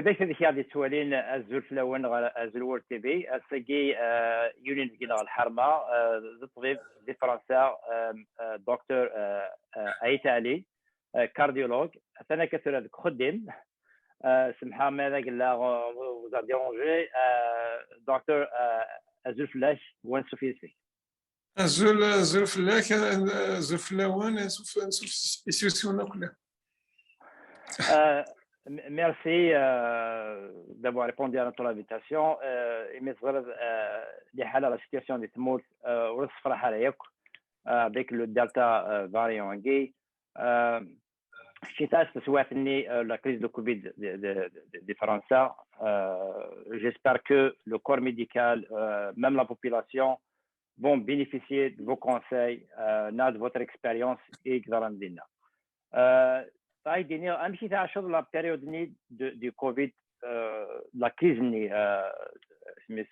كذلك هذه هذه سؤالين الزول فلاون الزول تي في السجي يونين جينا الحرمة الطبيب دي فرنسا دكتور أيت علي كارديولوج أنا كثر خدم سمحة ماذا قلنا vous a dérangé دكتور الزول فلاش وين سوفيسي الزول فلاك الزول فلاوان يسوسونا كلها. Merci d'avoir répondu à notre invitation. La situation des tumultes avec le Delta variant gay. La crise de Covid des Français. J'espère que le corps médical, même la population, vont bénéficier de vos conseils, de votre expérience et de امشي تاع شغل لا بيريود دو كوفيد لا كريز سميت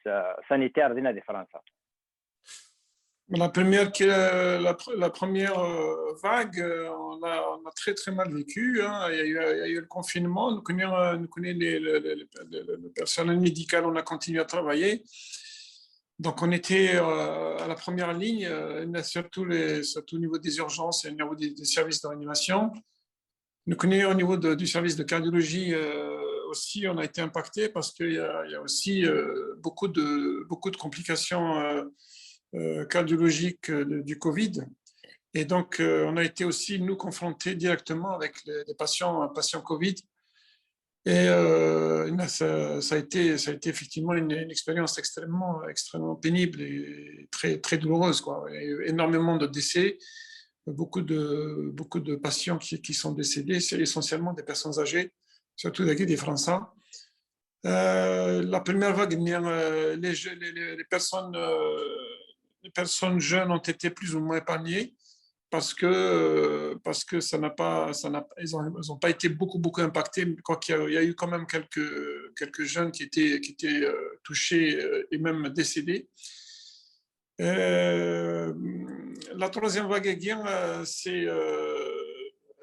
sanitaire دينا فرنسا. La première vague, on a très très mal vécu. Hein. Il y a eu le confinement. Nous connaissons le personnel médical. On a continué à travailler. Donc on était à la première ligne, surtout au niveau des urgences et au niveau des services de réanimation. Nous connaissons au niveau du service de cardiologie aussi, on a été impacté parce qu'il y a aussi beaucoup de complications cardiologiques du Covid. Et donc, on a été aussi, nous, confrontés directement avec les patients Covid. Et ça a été effectivement une expérience extrêmement pénible et très, très douloureuse, quoi. Il y a eu énormément de décès. Beaucoup de patients qui sont décédés, c'est essentiellement des personnes âgées, surtout des Français. La première vague, les personnes jeunes ont été plus ou moins épargnées parce que ils n'ont pas été beaucoup impactés. Quoi qu'il y a eu quand même quelques jeunes qui étaient touchés et même décédés. La troisième vague c'est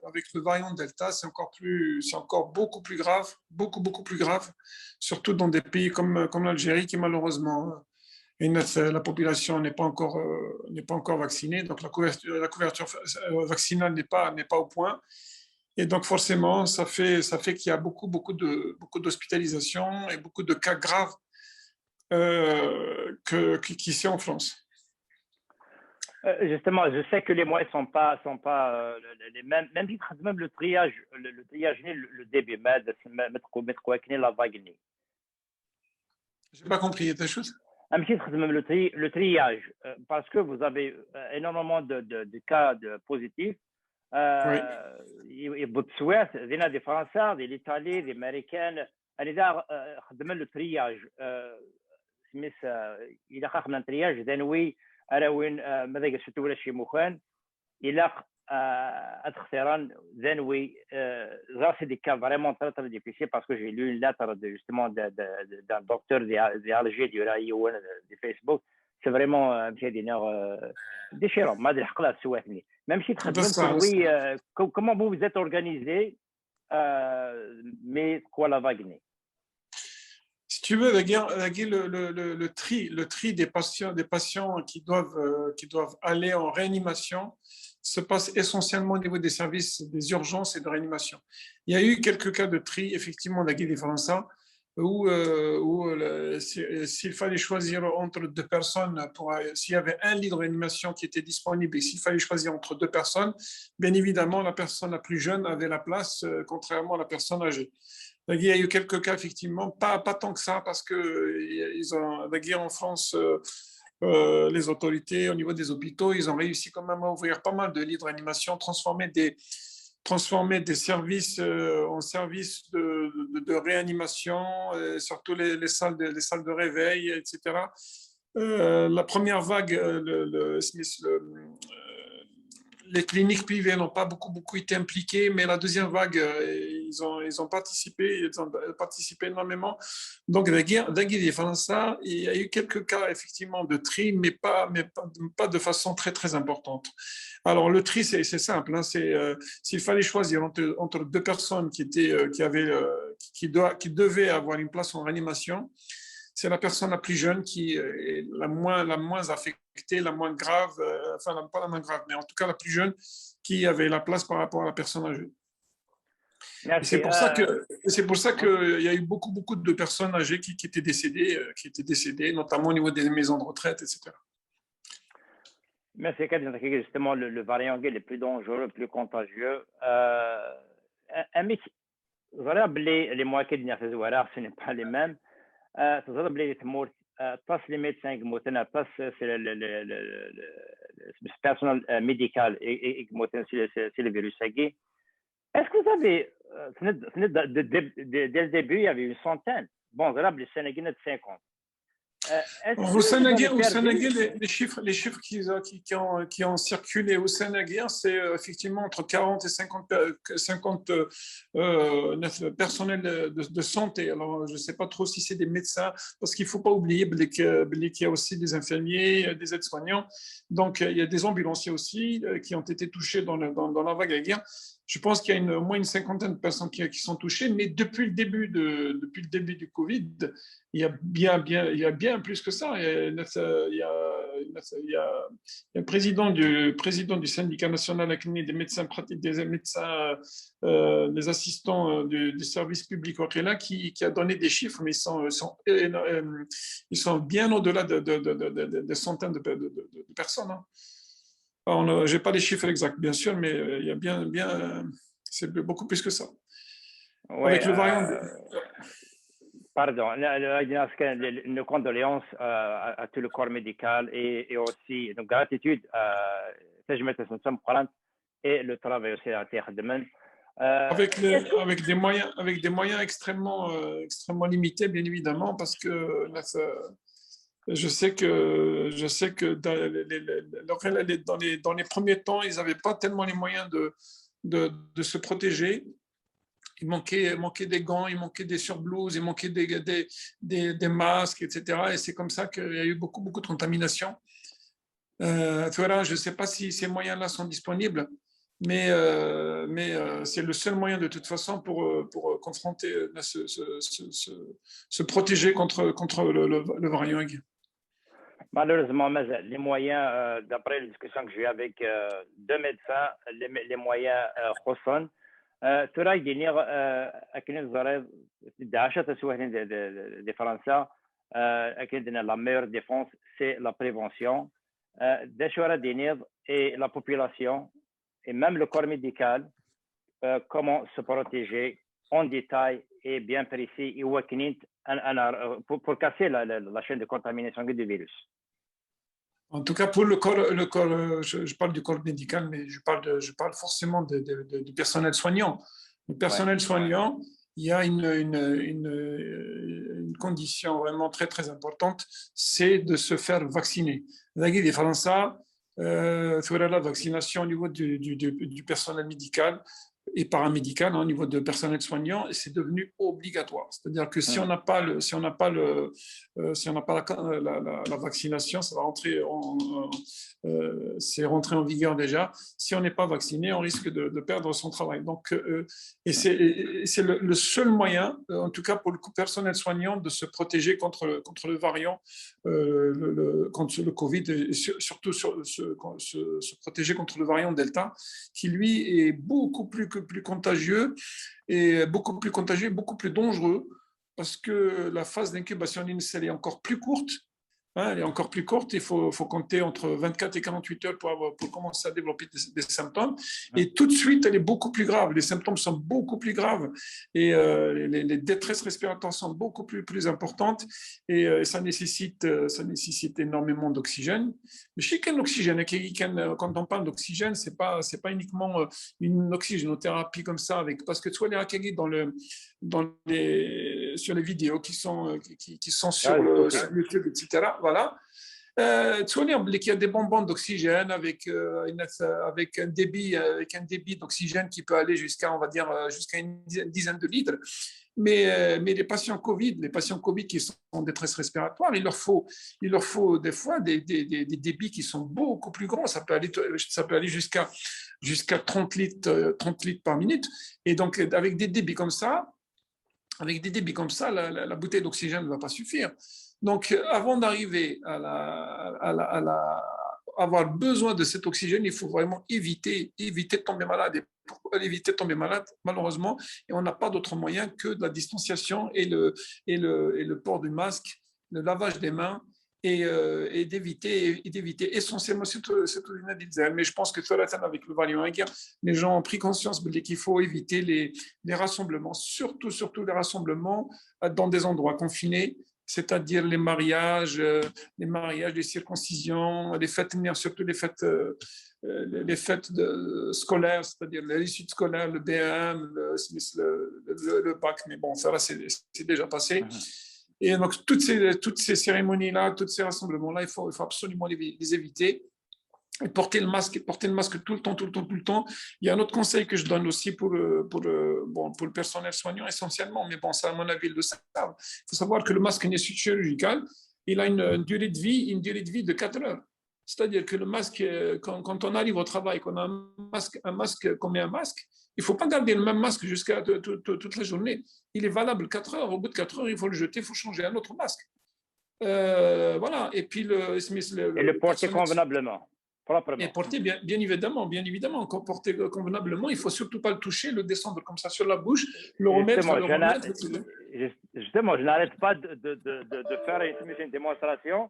avec le variant Delta, c'est encore beaucoup plus grave, beaucoup plus grave, surtout dans des pays comme l'Algérie qui malheureusement la population n'est pas encore vaccinée, donc la couverture vaccinale n'est pas au point, et donc forcément ça fait qu'il y a beaucoup d'hospitalisations et beaucoup de cas graves qu'ici en France. Justement, je sais que les moyens sont pas les mêmes. Même le triage, le début, la vague. J'ai pas compris ta chose. Même le triage, parce que vous avez énormément de cas positifs. Des Français, des Italiens, des Américains. Le triage. إذا خاخنا الترياج ذنوي أراوين ماذا قصت ولا شي مخان إلا أتخسران ذنوي زاسي دي كان vraiment très très difficile parce que j'ai lu une lettre justement d'un docteur d'Alger du Rayon de Facebook. C'est vraiment déchirant ما ادري حق لا سواتني même si oui comment vous êtes organisé mais quoi la vague. Si tu veux, le tri des patients qui doivent aller en réanimation se passe essentiellement au niveau des services des urgences et de réanimation. Il y a eu quelques cas de tri, effectivement, dans des Français, où s'il fallait choisir entre deux personnes, s'il y avait un lit de réanimation qui était disponible et s'il fallait choisir entre deux personnes, bien évidemment, la personne la plus jeune avait la place, contrairement à la personne âgée. Il y a eu quelques cas, effectivement, pas tant que ça, parce que en France, les autorités, au niveau des hôpitaux, ils ont réussi quand même à ouvrir pas mal de lits de réanimation, transformer des services en services de réanimation, surtout les salles de réveil, etc. La première vague, les cliniques privées n'ont pas beaucoup été impliquées, mais la deuxième vague, ils ont participé énormément. Donc, dans les Français, il y a eu quelques cas effectivement de tri, mais pas de façon très très importante. Alors, le tri, c'est simple. Hein, s'il fallait choisir entre deux personnes qui devaient avoir une place en réanimation, c'est la personne la plus jeune qui est la moins affectée, la moins grave, enfin, pas la moins grave, mais en tout cas la plus jeune qui avait la place par rapport à la personne âgée. Et c'est Merci. pour ça qu'il y a eu beaucoup de personnes âgées qui étaient décédées, notamment au niveau des maisons de retraite, etc. Merci, Kadim. Justement, le variant anglais le plus dangereux, le plus contagieux. Les mois qui viennent, ce n'est pas les mêmes. تضرب لي تموت طاس لي ميدسان يموتنا طاس سي personnel médical يموتنا c'est le virus هاكي. Est-ce que vous avez dès le début il y avait une centaine. Bon, ضرب لي السنه كنا 50. Au Sénégal, les chiffres qui ont circulé au Sénégal, c'est effectivement entre 40 et 50 personnels de santé. Alors, je ne sais pas trop si c'est des médecins, parce qu'il ne faut pas oublier qu'il y a aussi des infirmiers, des aides-soignants. Donc, il y a des ambulanciers aussi qui ont été touchés dans la vague aérienne. Je pense qu'il y a au moins une cinquantaine de personnes qui sont touchées, mais depuis le début du Covid, il y a bien plus que ça. Il y a le président du syndicat national des médecins pratiques, des médecins, des assistants du service public qui a donné des chiffres, mais ils sont bien au-delà de centaines de personnes. Hein. Je n'ai pas les chiffres exacts, bien sûr, mais il y a c'est beaucoup plus que ça. Ouais, avec le variant. Pardon, nos condoléances à tout le corps médical et aussi donc gratitude à et le travail aussi à terre demain. Avec des moyens extrêmement limités, bien évidemment, parce que je sais que dans les premiers temps, ils n'avaient pas tellement les moyens de se protéger. Il manquait des gants, il manquait des surblouses, il manquait des masques, etc. Et c'est comme ça qu'il y a eu beaucoup de contamination. Je ne sais pas si ces moyens-là sont disponibles, mais c'est le seul moyen de toute façon pour confronter, se protéger contre le variant. Malheureusement, les moyens, d'après les discussions que j'ai eues avec deux médecins, les moyens خصن ترى يدير أكيد زرار دعشة سواهن دي فرنسا أكيد إن la meilleure défense c'est la prévention دشورة دينير et la population et même le corps médical comment se protéger en détail et bien précis et pour casser la chaîne de contamination du virus. En tout cas, pour le corps, je parle du corps médical, mais je parle forcément du personnel soignant. Le personnel soignant, il y a une condition vraiment très, très importante, c'est de se faire vacciner. Les Français, la vaccination au niveau du personnel médical et paramédical, au niveau de personnel soignant, c'est devenu obligatoire. C'est-à-dire que si on n'a pas la vaccination, ça va c'est rentré en vigueur déjà. Si on n'est pas vacciné, on risque de perdre son travail. Donc, et c'est le seul moyen, en tout cas pour le personnel soignant, de se protéger contre le variant, contre le Covid, et surtout se protéger contre le variant Delta, qui lui est beaucoup plus contagieux et beaucoup plus dangereux, parce que la phase d'incubation initiale est encore plus courte. Elle est encore plus courte, il faut compter entre 24 et 48 heures pour commencer à développer des symptômes. Et tout de suite, elle est beaucoup plus grave. Les symptômes sont beaucoup plus graves et les détresses respiratoires sont beaucoup plus importantes et ça nécessite énormément d'oxygène. Mais chez l'oxygène, quand on parle d'oxygène, c'est pas uniquement une oxygénothérapie comme ça, parce que soit les Akagi sur les vidéos qui sont sur YouTube, etc. Voilà. Il y a des bonbons d'oxygène avec un débit d'oxygène qui peut aller jusqu'à, on va dire, jusqu'à une dizaine de litres. Mais les patients Covid qui sont en détresse respiratoire, il leur faut des fois des débits qui sont beaucoup plus grands. Ça peut aller jusqu'à 30 litres par minute. Et donc, avec des débits comme ça, la bouteille d'oxygène ne va pas suffire. Donc, avant d'arriver avoir besoin de cet oxygène, il faut vraiment éviter de tomber malade. Et pour éviter de tomber malade, malheureusement, et on n'a pas d'autre moyen que de la distanciation et le port du masque, le lavage des mains et d'éviter essentiellement, surtout mais je pense que avec le variant indien, les gens ont pris conscience qu'il faut éviter les rassemblements, surtout les rassemblements dans des endroits confinés, c'est-à-dire les mariages, les circoncisions, les fêtes, surtout les fêtes scolaires, c'est-à-dire les réussites scolaires, le BM, le bac, mais bon, ça là, c'est déjà passé. Et donc, toutes ces cérémonies-là, tous ces rassemblements-là, il faut absolument les éviter. Et porter le masque tout le temps. Il y a un autre conseil que je donne aussi pour le personnel soignant essentiellement, mais bon, ça, à mon avis, ils le savent. Il faut savoir que le masque chirurgical, il a une durée de vie de 4 heures. C'est-à-dire que le masque, quand on arrive au travail, qu'on a qu'on met un masque, il ne faut pas garder le même masque jusqu'à toute la journée. Il est valable 4 heures. Au bout de 4 heures, il faut le jeter, il faut changer un autre masque. Voilà. Et puis, le porter convenablement. Et porter, bien évidemment, porter convenablement, il ne faut surtout pas le toucher, le descendre comme ça sur la bouche, le remettre. Justement, je n'arrête pas de faire une démonstration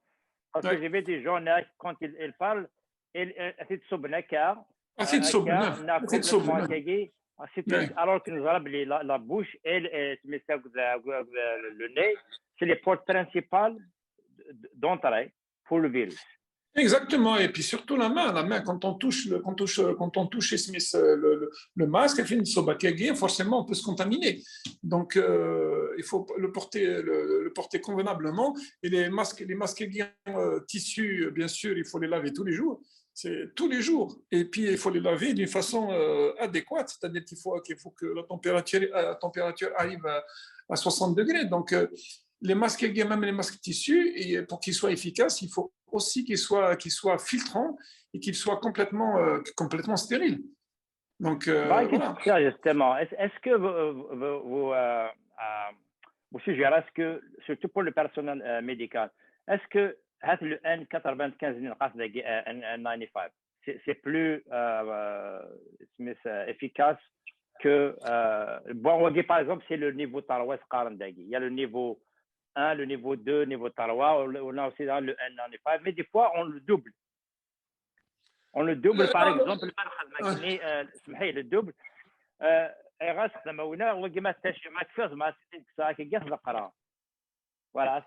parce que j'ai vu des gens, quand ils parlent, ils alors que nous avons la bouche et le nez, c'est les portes principales d'entrée pour le virus. Exactement, et puis surtout la main, quand on touche le masque, forcément on peut se contaminer. Donc il faut le porter convenablement. Et les masques tissus, bien sûr, il faut les laver tous les jours. C'est tous les jours. Et puis il faut les laver d'une façon adéquate, c'est-à-dire qu'il faut que la température arrive à 60 degrés. Donc les masques aiguilles, même les masques tissus, et pour qu'ils soient efficaces, il faut aussi qu'ils soient filtrants et qu'ils soient complètement stériles. Donc, voilà. Justement, est-ce que vous suggérez, est-ce que, surtout pour le personnel médical, est-ce que le N95 N95 c'est plus efficace que bon, on dit par exemple c'est le niveau Tarouès il y a le niveau 1, le niveau 2, le niveau 3, on a aussi dans le N95, mais des fois on le double. On le double, par exemple, le double. Voilà,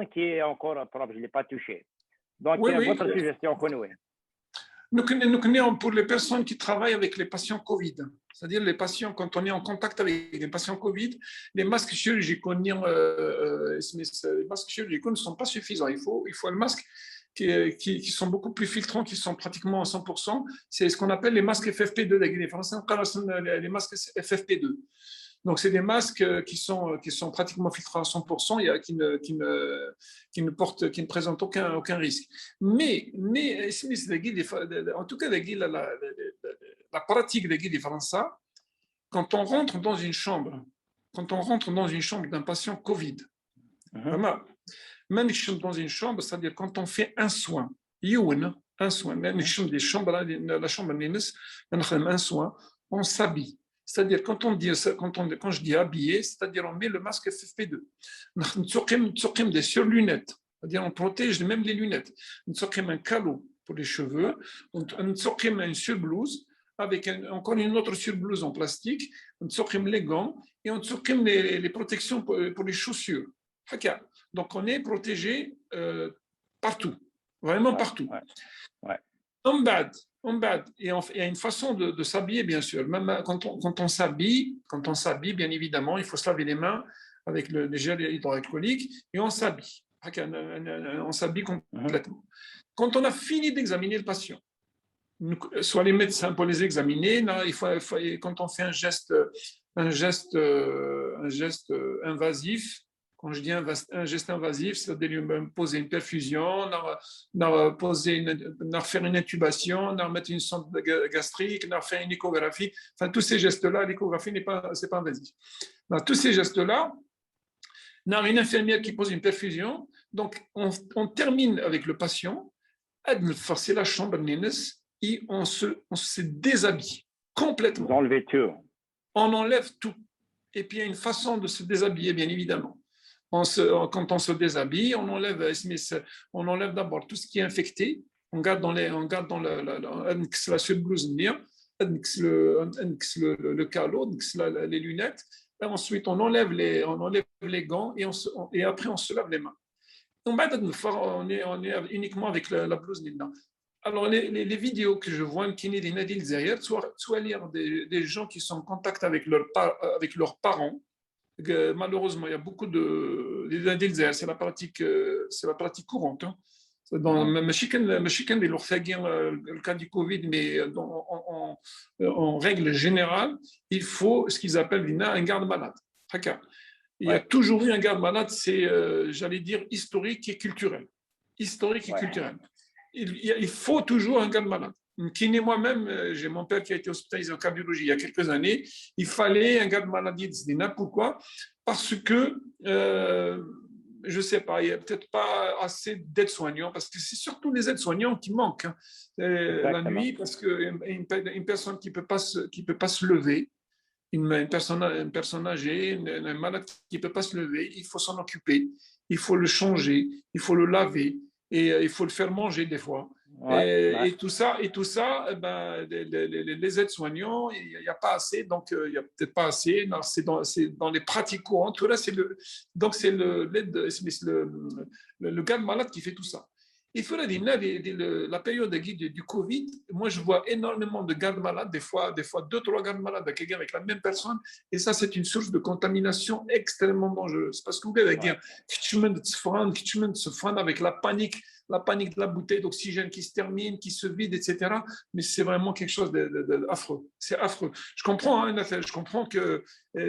qui est encore propre, je ne l'ai pas touché. Donc, votre suggestion, oui. Nous connaissons pour les personnes qui travaillent avec les patients Covid, c'est-à-dire les patients, quand on est en contact avec les patients Covid, les masques chirurgicaux ne sont pas suffisants. Il faut un masque qui sont beaucoup plus filtrants, qui sont pratiquement à 100%. C'est ce qu'on appelle les masques FFP2. Les Français appellent les masques FFP2. Donc, c'est des masques qui sont pratiquement filtrés à 100% et qui ne présentent aucun risque. Mais en tout cas, la pratique des Français, quand on rentre dans une chambre d'un patient Covid, vraiment, même dans une chambre, c'est-à-dire quand on fait un soin, même la chambre, un soin, on s'habille. C'est-à-dire, quand je dis habillé, c'est-à-dire on met le masque FFP2. On des surlunettes, c'est-à-dire on protège même les lunettes. On un calot pour les cheveux, on une surblouse avec encore une autre surblouse en plastique, on les gants et on les protections pour les chaussures. Donc on est protégé partout, vraiment partout. En bas, il y a une façon de s'habiller, bien sûr. Même quand on s'habille, bien évidemment, il faut se laver les mains avec le gel hydroalcoolique et on s'habille. On s'habille complètement. Quand on a fini d'examiner le patient, soit les médecins pour les examiner, quand on fait un geste invasif, quand je dis un geste invasif, c'est-à-dire poser une perfusion, faire une intubation, mettre une sonde gastrique, faire une échographie. Enfin, tous ces gestes-là, l'échographie c'est pas invasif. Dans tous ces gestes-là, on a une infirmière qui pose une perfusion. Donc, on termine avec le patient, c'est la chambre et on se déshabille complètement. Vous enlevez tout. On enlève tout. Et puis, il y a une façon de se déshabiller, bien évidemment. Quand on se déshabille, on enlève d'abord tout ce qui est infecté. On garde dans la surblouse, le calot, les lunettes. Et ensuite, on enlève les gants et après, on se lave les mains. On est uniquement avec la blouse. Alors, les vidéos que je vois, soit lire des gens qui sont en contact avec leurs parents. Malheureusement, il y a beaucoup de c'est la pratique courante. Hein. Dans le cas du Covid, mais en règle générale, il faut ce qu'ils appellent un garde-malade. Il y a toujours eu un garde-malade, c'est, j'allais dire, historique et culturel. Historique et culturel. Il faut toujours un garde-malade. Kiné moi-même, j'ai mon père qui a été hospitalisé en cardiologie il y a quelques années. Il fallait un garde-malade. Pourquoi? Parce que, je ne sais pas, il n'y a peut-être pas assez d'aides-soignants, parce que c'est surtout les aides-soignants qui manquent la nuit, parce qu'une personne qui ne peut pas se lever, une personne âgée, un malade qui ne peut pas se lever, il faut s'en occuper, il faut le changer, il faut le laver, et il faut le faire manger des fois. Et tout ça, les aides-soignants, il n'y a pas assez, donc il n'y a peut-être pas assez. C'est dans les pratiques courantes. Tout là, c'est le garde malade qui fait tout ça. Il faut dire, la période du Covid, moi je vois énormément de gardes malades, des fois 2-3 gardes malades avec la même personne, et ça c'est une source de contamination extrêmement dangereuse. Parce que vous pouvez dire, avec la panique de la bouteille d'oxygène qui se termine, qui se vide, etc. Mais c'est vraiment quelque chose d'affreux. C'est affreux. Je comprends, hein, je comprends que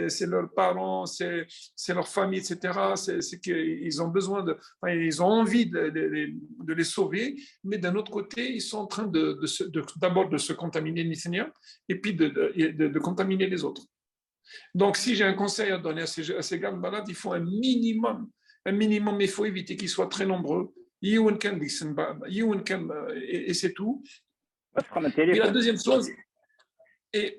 c'est leurs parents, c'est leur famille, etc. C'est qu'ils ont besoin ils ont envie de les sauver, mais d'un autre côté, ils sont en train d'abord de se contaminer l'initialement et puis de contaminer les autres. Donc, si j'ai un conseil à donner à ces gardes malades, il faut un minimum, mais il faut éviter qu'ils soient très nombreux. Et c'est tout. Et la deuxième chose,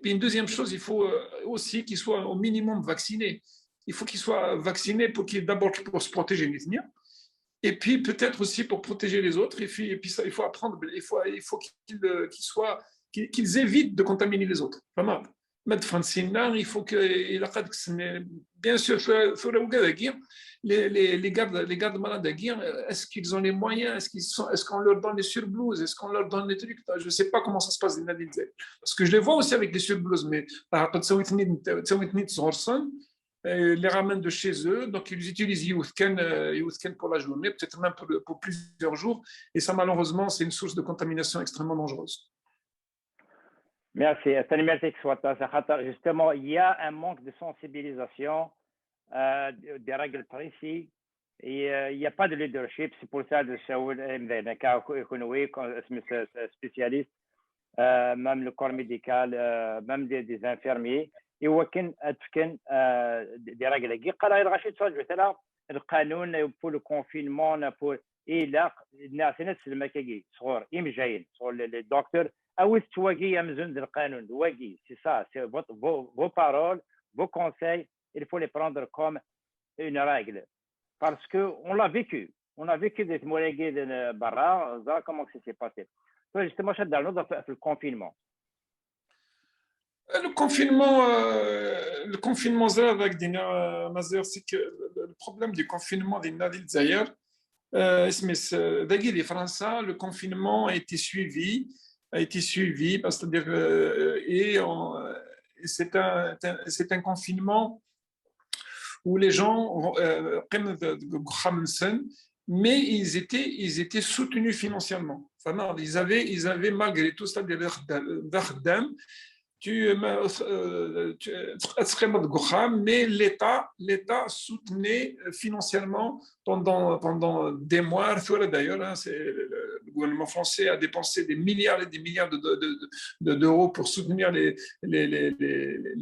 une deuxième chose, il faut aussi qu'ils soient au minimum vaccinés. Il faut qu'ils soient vaccinés d'abord pour se protéger, et puis peut-être aussi pour protéger les autres. Et puis ça, il faut apprendre, il faut qu'ils évitent de contaminer les autres. Vraiment. Il faut que, bien sûr, les gardes malades à guerre, est-ce qu'ils ont les moyens? Est-ce qu'on leur donne les surblouses? Est-ce qu'on leur donne les trucs? Je ne sais pas comment ça se passe. Parce que je les vois aussi avec les surblouses, mais les ramènent de chez eux, donc ils utilisent YouthCan pour la journée, peut-être même pour plusieurs jours, et ça malheureusement c'est une source de contamination extrêmement dangereuse. Merci. Justement, il y a un manque de sensibilisation des règles précises et il n'y a pas de leadership. C'est pour ça que je spécialiste, même le corps médical, même des infirmiers. يمكن تكن دي راجل كي قرا الرشيد صاج مثلا القانون بو لو كونفينمون بو الى الناس المكاكي صغور جايين صغور لي دكتور او تواقي مزون القانون واقي سي سا سي فو بارول فو كونساي il faut les prendre comme une règle parce que on a vécu des molégués de barra comment ça s'est passé justement شد على النقطه في الكونفينمون. Le confinement, c'est que le problème du confinement des Nadil Zahir, les Français, le confinement a été suivi, c'est-à-dire, c'est un confinement où les gens, mais ils étaient soutenus financièrement. Enfin, ils avaient malgré tout ça des verdem. Mais l'État soutenait financièrement pendant des mois. D'ailleurs, hein, le gouvernement français a dépensé des milliards et des milliards d'euros pour soutenir les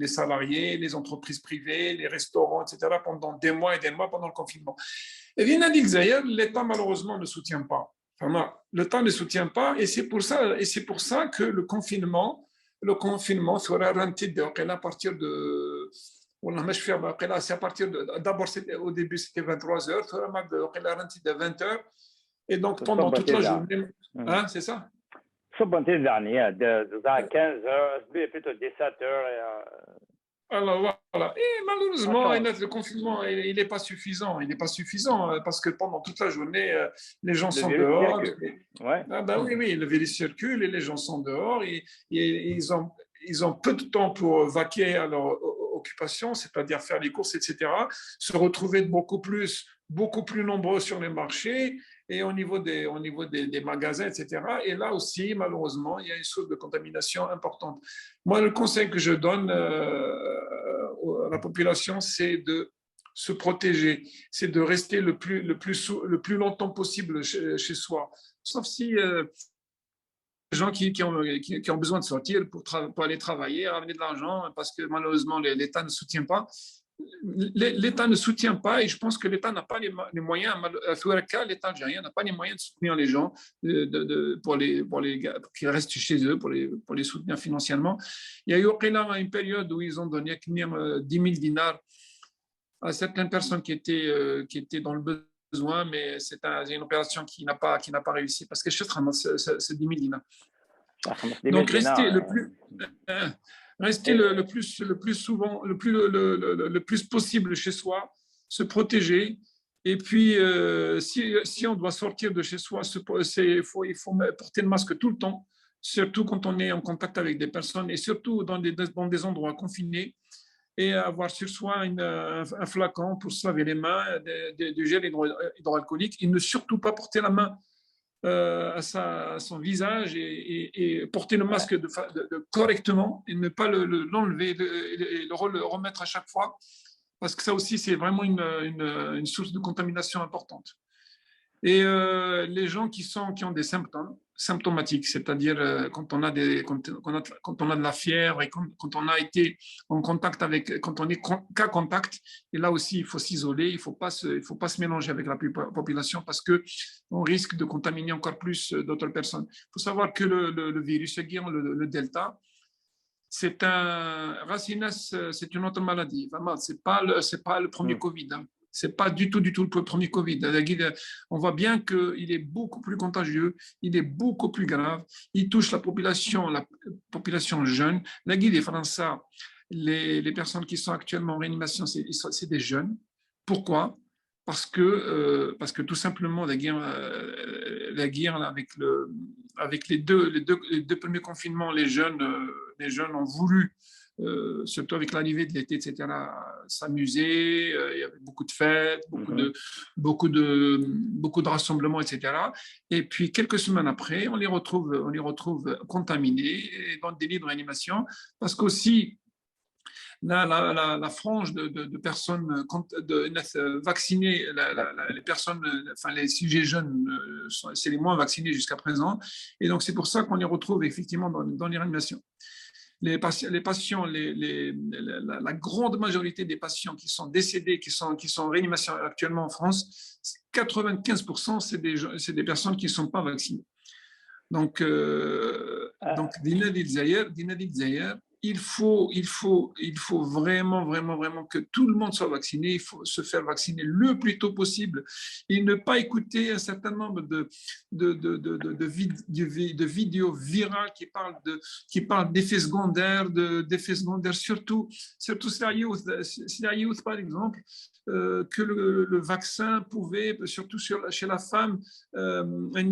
salariés, les entreprises privées, les restaurants, etc., pendant des mois et des mois pendant le confinement. Et bien, l'État malheureusement ne soutient pas. Enfin, l'État ne soutient pas, et c'est pour ça que le confinement sera renté à partir de. C'est à partir de. D'abord, au début, c'était 23 heures, sera renté de 20 heures. Et donc, pendant toute la journée. Hein, c'est ça? Subanté dernier, de 15 heures, plutôt 17 heures. Alors voilà. Et malheureusement, le confinement, il n'est pas suffisant. Il n'est pas suffisant parce que pendant toute la journée, les gens sont dehors. Ouais. Ah ben oui, le virus circule et les gens sont dehors. Et ils ont peu de temps pour vaquer à leur occupation, c'est-à-dire faire les courses, etc. Se retrouver beaucoup plus nombreux sur les marchés et au niveau des magasins, etc. Et là aussi, malheureusement, il y a une source de contamination importante. Moi, le conseil que je donne à la population, c'est de se protéger, c'est de rester le plus longtemps possible chez soi. Sauf si les gens qui ont besoin de sortir pour aller travailler, ramener de l'argent, parce que malheureusement, l'État ne soutient pas. L'État ne soutient pas et je pense que l'État n'a pas les moyens, l'État algérien n'a pas les moyens de soutenir les gens pour qu'ils restent chez eux, pour les soutenir financièrement. Il y a eu une période où ils ont donné 10 000 dinars à certaines personnes qui étaient dans le besoin, mais c'est une opération qui n'a pas réussi parce que c'est 10 000 dinars. Donc, rester le plus possible chez soi, se protéger. Et puis, si on doit sortir de chez soi, il faut porter le masque tout le temps, surtout quand on est en contact avec des personnes et surtout dans des endroits confinés, et avoir sur soi un flacon pour se laver les mains, du gel hydroalcoolique, et ne surtout pas porter la main à son visage et porter le masque correctement et ne pas l'enlever et le remettre à chaque fois, parce que ça aussi, c'est vraiment une source de contamination importante. Et les gens qui ont des symptômes symptomatiques, c'est-à-dire quand on a de la fièvre et quand on a été en contact quand on est cas contact, et là aussi il faut s'isoler, il faut pas se mélanger avec la population parce que on risque de contaminer encore plus d'autres personnes. Il faut savoir que le virus, le Delta, c'est c'est une autre maladie. Vraiment, c'est pas le premier Covid. Hein. C'est pas du tout le premier Covid. On voit bien qu'il est beaucoup plus contagieux, il est beaucoup plus grave, il touche la population jeune. La guide des Français, les personnes qui sont actuellement en réanimation, c'est des jeunes. Pourquoi? Parce que tout simplement la guerre avec les deux premiers confinements, les jeunes ont voulu, surtout avec l'arrivée de l'été, etc., s'amuser. Il y avait beaucoup de fêtes, beaucoup de rassemblements, etc. Et puis quelques semaines après, on les retrouve contaminés dans des lits de réanimation, parce qu'aussi la frange de personnes vaccinées, les personnes, enfin les sujets jeunes, c'est les moins vaccinés jusqu'à présent, et donc c'est pour ça qu'on les retrouve effectivement dans les réanimations. La grande majorité des patients qui sont décédés, qui sont en réanimation actuellement en France, 95%, c'est des personnes qui ne sont pas vaccinées. Donc, Dina Dzayer, il faut vraiment que tout le monde soit vacciné. Il faut se faire vacciner le plus tôt possible et ne pas écouter un certain nombre de vidéos virales qui parlent d'effets secondaires, surtout youth, par exemple, que le vaccin pouvait, surtout chez la femme, elle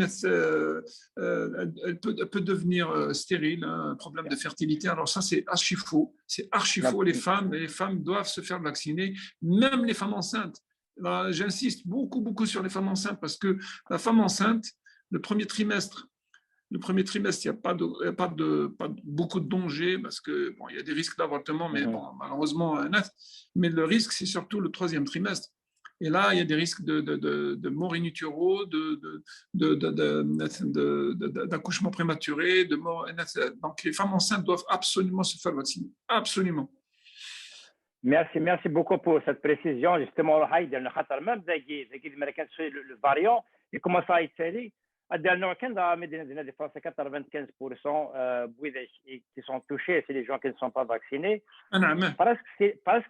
peut devenir stérile, un problème de fertilité. Alors ça, c'est archi faux. C'est archi faux. Les femmes doivent se faire vacciner, même les femmes enceintes. J'insiste beaucoup sur les femmes enceintes parce que la femme enceinte, le premier trimestre, il n'y a pas beaucoup de dangers parce que bon, il y a des risques d'avortement, mais bon, malheureusement, mais le risque, c'est surtout le troisième trimestre. Et là, il y a des risques de mort in utero, d'accouchement prématuré, de mort. Donc, les femmes enceintes doivent absolument se faire vacciner. Absolument. Merci beaucoup pour cette précision. Justement, même le variant, il commence à être dernièrement, des fois, c'est 95% qui sont touchés, c'est les gens qui ne sont pas vaccinés. Parce que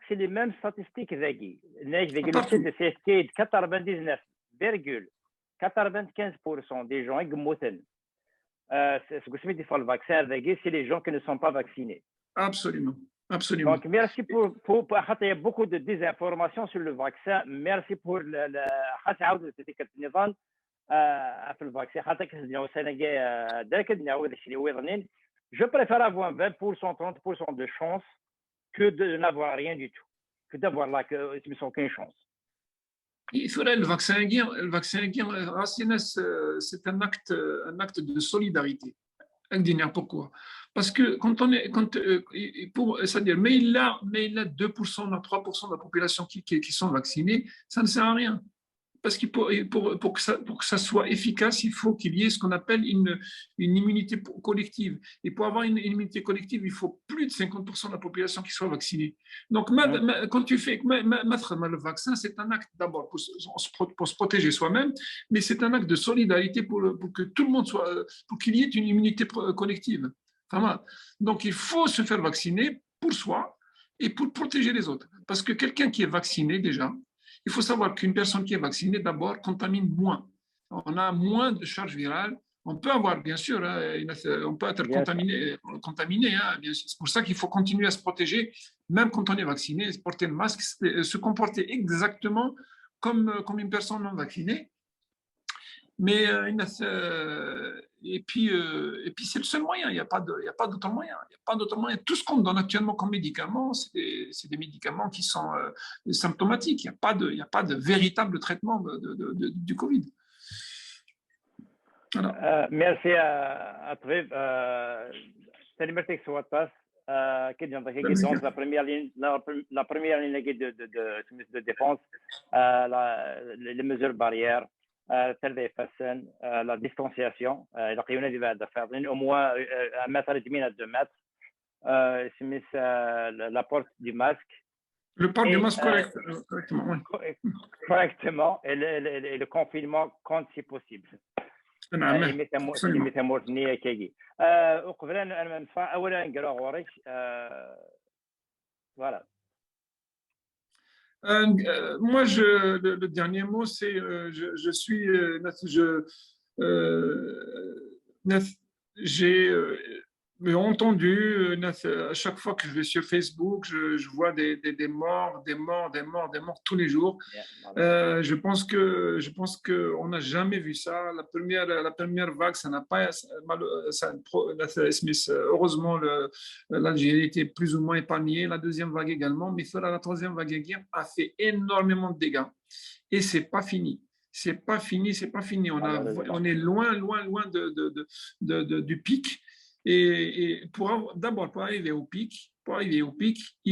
c'est les mêmes statistiques. Le CSK, 99,95% des gens qui meurent, le vaccin, c'est les gens qui ne sont pas vaccinés. Absolument. Absolument. Donc, merci pour il y a beaucoup de désinformation sur le vaccin. Merci pour le في الفاكسين حتى كنسمعوا السنه الجايه ذاك نعاود داكشي اللي ضنين جو بريفير افوار 20% 30% de chance que de n'avoir rien du tout, que d'avoir là que aucune chance. Il faudrait le vaccin c'est un acte de solidarité. Pourquoi? Parce que c'est-à-dire, mais il a 2%, 3% de la population qui sont vaccinés, ça ne sert à rien. Parce que pour que ça soit efficace, il faut qu'il y ait ce qu'on appelle une immunité collective. Et pour avoir une immunité collective, il faut plus de 50% de la population qui soit vaccinée. Donc, quand tu fais mettre le vaccin, c'est un acte d'abord pour se protéger soi-même, mais c'est un acte de solidarité pour que tout le monde pour qu'il y ait une immunité collective. Enfin, donc, il faut se faire vacciner pour soi et pour protéger les autres. Parce que quelqu'un qui est vacciné déjà, il faut savoir qu'une personne qui est vaccinée, d'abord, contamine moins. On a moins de charge virale. On peut avoir, bien sûr, on peut être contaminé. C'est pour ça qu'il faut continuer à se protéger, même quand on est vacciné, porter le masque, se comporter exactement comme une personne non vaccinée. Mais et puis c'est le seul moyen. Il n'y a pas d'autre moyen. Il y a pas d'autre moyen. Tout ce qu'on donne actuellement comme médicaments, c'est des médicaments qui sont symptomatiques. Il n'y a pas de véritable traitement du Covid. Voilà. Merci à Trib. Merci Swatas. La première ligne de défense, les mesures barrières. التربيه فاسن لا ديستونسياسيون الى قيونا دي بعد فاضلين او موا متر دمينا دو متر سميس لا بورت دي ماسك le port du masque correctement et le confinement quand c'est possible ميتامورتني كيجي وقبل انا نصفى اولا نقرا غوريك voilà. Moi, le dernier mot, c'est j'ai entendu à chaque fois que je vais sur Facebook, je vois des morts tous les jours. Je pense que on n'a jamais vu ça. La première vague, ça n'a pas. Heureusement, l'Algérie était plus ou moins épargnée. La deuxième vague également, mais la troisième vague a fait énormément de dégâts. Et c'est pas fini. C'est pas fini. On est loin du pic. Et d'abord, pour arriver au pic,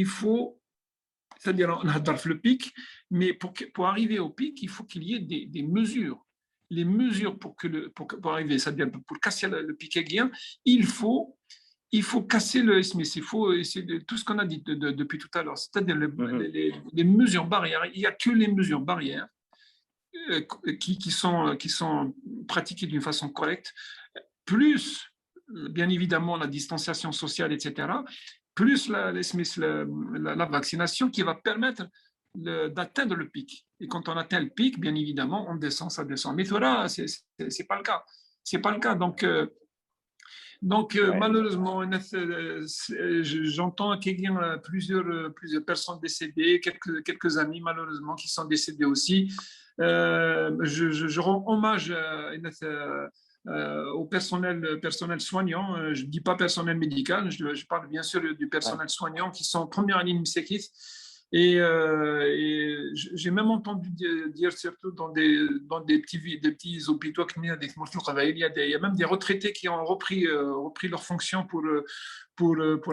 il faut, c'est-à-dire on adore le pic, mais pour arriver au pic, il faut qu'il y ait des mesures. Les mesures pour arriver, c'est-à-dire pour casser le pic aiguien, il faut casser le SMIC. C'est tout ce qu'on a dit depuis tout à l'heure, c'est-à-dire les mesures barrières. Il n'y a que les mesures barrières qui sont pratiquées d'une façon correcte, plus bien évidemment la distanciation sociale, etc., plus la vaccination qui va permettre d'atteindre le pic. Et quand on atteint le pic, bien évidemment, on descend, ça descend. Mais là, c'est pas le cas. C'est pas le cas. Donc malheureusement, j'entends qu'il y a plusieurs personnes décédées, quelques amis malheureusement qui sont décédés aussi. Je rends hommage au personnel soignant. Je ne dis pas personnel médical, je parle bien sûr du personnel soignant qui sont en première ligne psychique J'ai même entendu dire, surtout dans des petits hôpitaux, il y a même des retraités qui ont repris leurs fonctions pour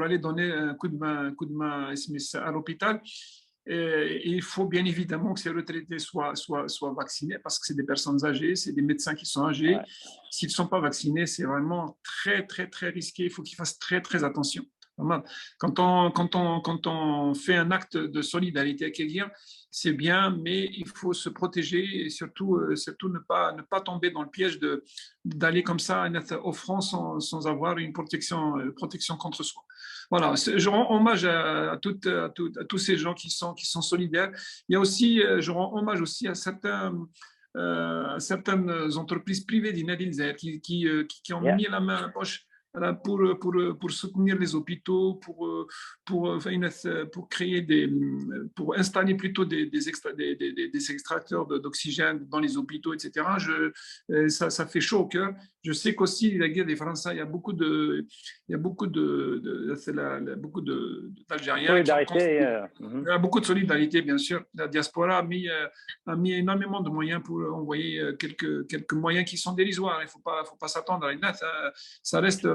aller donner un coup de main à l'hôpital. Et il faut bien évidemment que ces retraités soient vaccinés parce que c'est des personnes âgées, c'est des médecins qui sont âgés. Ouais. S'ils ne sont pas vaccinés, c'est vraiment très, très, très risqué. Il faut qu'ils fassent très, très attention. Quand on fait un acte de solidarité avec quelqu'un, c'est bien, mais il faut se protéger et surtout ne pas tomber dans le piège d'aller comme ça en offrant sans avoir une protection contre soi. Voilà, je rends hommage à tous ces gens qui sont solidaires. Il y a aussi, je rends hommage aussi à certaines entreprises privées d'Inadilzer qui ont Yeah. mis la main à la poche voilà, pour soutenir les hôpitaux, pour créer pour installer plutôt des extracteurs d'oxygène dans les hôpitaux, etc. Ça fait chaud au cœur. Je sais qu'aussi la guerre des Français, il y a beaucoup d'Algériens qui ont Solidarité. contribué. Il y a beaucoup de solidarité, bien sûr. La diaspora a mis énormément de moyens pour envoyer quelques moyens qui sont dérisoires. Il ne faut pas s'attendre à une note. Ça reste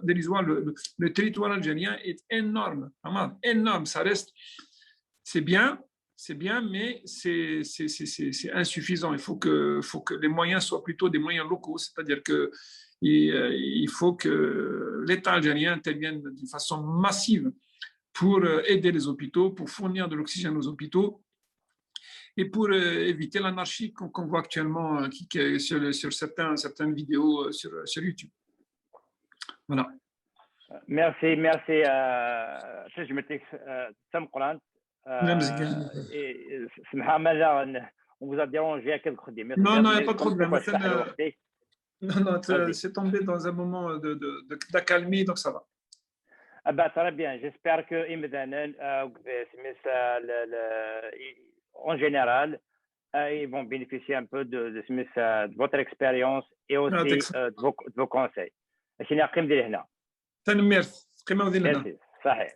dérisoire. Le territoire algérien est énorme, vraiment énorme. C'est bien, mais c'est insuffisant. Il faut que les moyens soient plutôt des moyens locaux, c'est-à-dire que il faut que l'État algérien intervienne d'une façon massive pour aider les hôpitaux, pour fournir de l'oxygène aux hôpitaux et pour éviter l'anarchie qu'on voit actuellement sur certaines vidéos sur YouTube. Voilà. Merci. ترجمتك تم قران. سمحة ماذا on vous a dérangé à quelques خدمة. Non, il n'y a pas de problème. Non, c'est tombé dans un moment d'accalmie, donc ça va. Ah bah, très bien. J'espère que en général, ils vont bénéficier un peu de votre expérience et aussi de vos conseils. تنميرت قيمة ودينا صحيح.